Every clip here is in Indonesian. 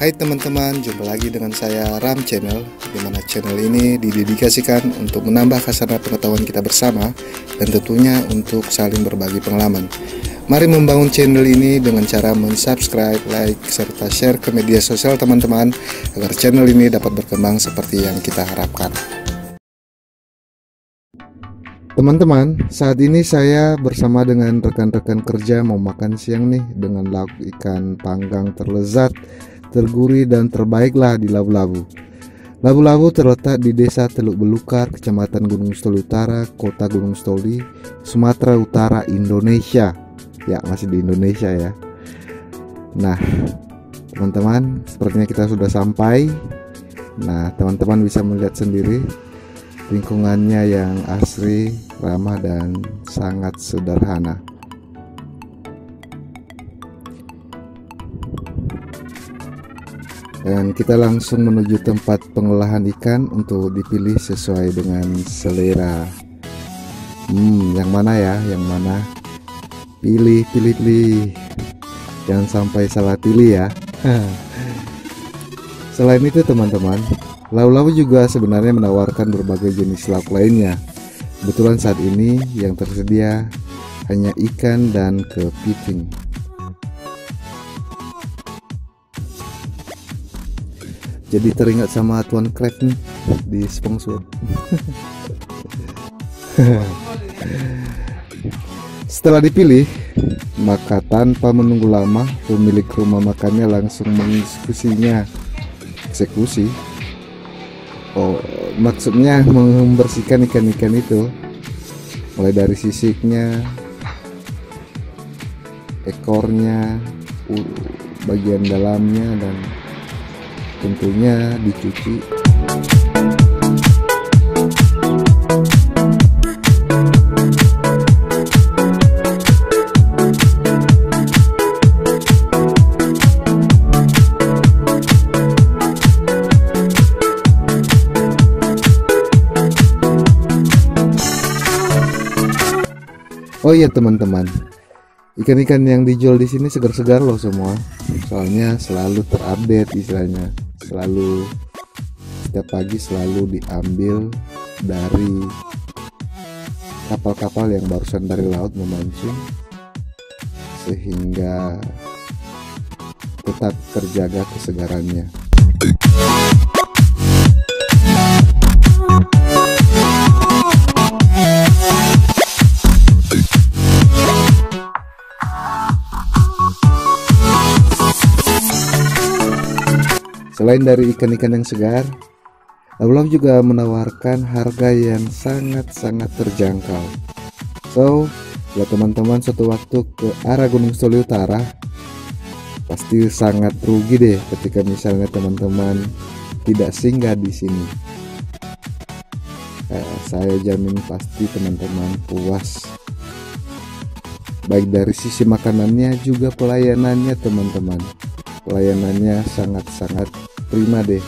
Hai teman-teman, jumpa lagi dengan saya Ram Channel, di mana channel ini didedikasikan untuk menambah khazanah pengetahuan kita bersama dan tentunya untuk saling berbagi pengalaman. Mari membangun channel ini dengan cara mensubscribe, like, serta share ke media sosial teman-teman agar channel ini dapat berkembang seperti yang kita harapkan. Teman-teman, saat ini saya bersama dengan rekan-rekan kerja mau makan siang nih dengan lauk ikan panggang terlezat, tergurih dan terbaiklah di Labu-Labu. Labu-Labu terletak di Desa Teluk Belukar, Kecamatan Gunung Stoli Utara, Kota Gunung Stoli, Sumatera Utara, Indonesia. Ya, masih di Indonesia ya. Nah, teman-teman, sepertinya kita sudah sampai. Nah, teman-teman bisa melihat sendiri lingkungannya yang asri, ramah dan sangat sederhana. Dan kita langsung menuju tempat pengolahan ikan untuk dipilih sesuai dengan selera. Yang mana ya? Yang mana? Pilih. Jangan sampai salah pilih ya. Selain itu teman-teman, Labu-Labu juga sebenarnya menawarkan berbagai jenis lauk lainnya. Kebetulan saat ini yang tersedia hanya ikan dan kepiting. Jadi teringat sama Tuan Crab nih di SpongeBob. Setelah dipilih, maka tanpa menunggu lama pemilik rumah makannya langsung mengeksekusinya. Eksekusi? Oh, maksudnya membersihkan ikan-ikan itu, mulai dari sisiknya, ekornya, bagian dalamnya, dan tentunya dicuci. Oh iya teman-teman, ikan-ikan yang dijual di sini segar-segar loh semua. Soalnya selalu terupdate istilahnya. Selalu setiap pagi selalu diambil dari kapal-kapal yang barusan dari laut memancing, sehingga tetap terjaga kesegarannya. Selain dari ikan-ikan yang segar, Labu-Labu juga menawarkan harga yang sangat-sangat terjangkau. So, kalau teman-teman suatu waktu ke arah Gunung Stoli Utara, pasti sangat rugi deh ketika misalnya teman-teman tidak singgah di sini. Saya jamin pasti teman-teman puas. Baik dari sisi makanannya juga pelayanannya teman-teman. Pelayanannya sangat-sangat prima deh.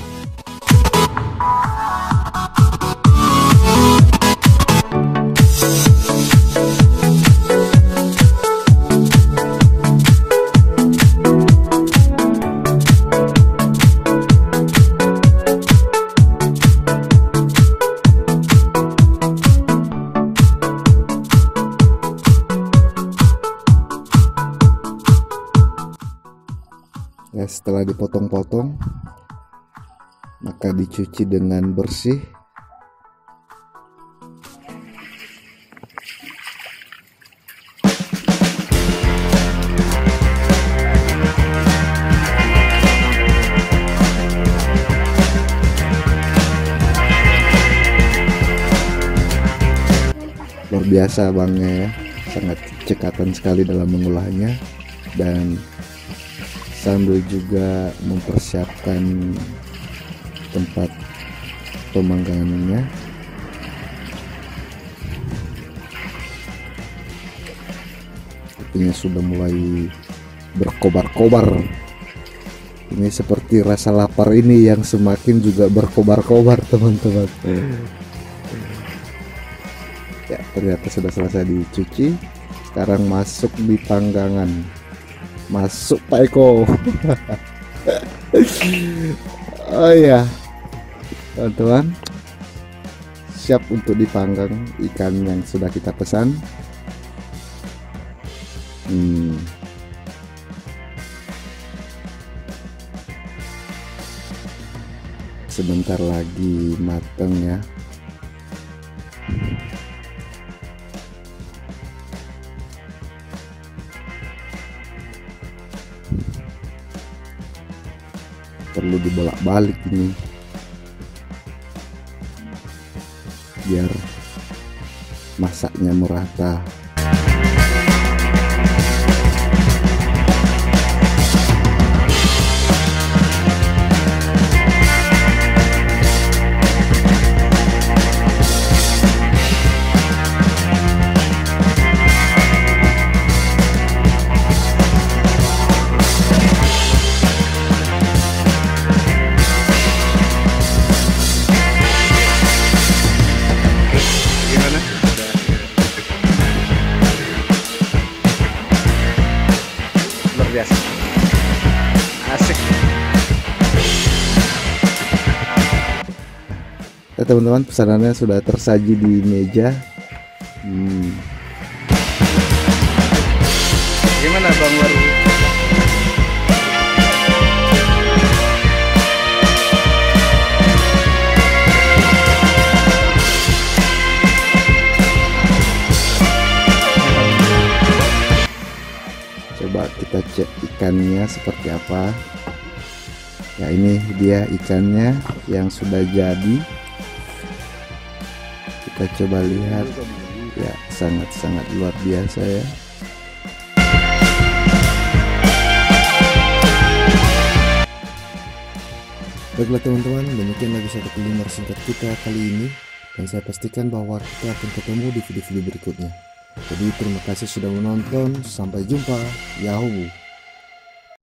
Ya, setelah dipotong-potong, maka dicuci dengan bersih. Luar biasa bangnya ya, sangat cekatan sekali dalam mengolahnya, dan sambil juga mempersiapkan tempat pemanggangannya. Sepertinya sudah mulai berkobar-kobar. Ini seperti rasa lapar ini yang semakin juga berkobar-kobar teman-teman. Ya, ternyata sudah selesai dicuci. Sekarang masuk di panggangan. Masuk Pak Eko. Oh iya, teman-teman, siap untuk dipanggang ikan yang sudah kita pesan. Sebentar lagi mateng ya. Perlu dibolak-balik ini biar masaknya merata. Biasa asik. Teman-teman, pesanannya sudah tersaji di meja. Gimana Bang Waru? Coba kita cek ikannya seperti apa. Ya, ini dia ikannya yang sudah jadi. Kita coba lihat. Ya, sangat-sangat luar biasa ya. Baiklah teman-teman, demikian lagi satu kuliner singkat kita kali ini. Dan saya pastikan bahwa kita akan ketemu di video-video berikutnya. Jadi terima kasih sudah menonton. Sampai jumpa. Yahoo.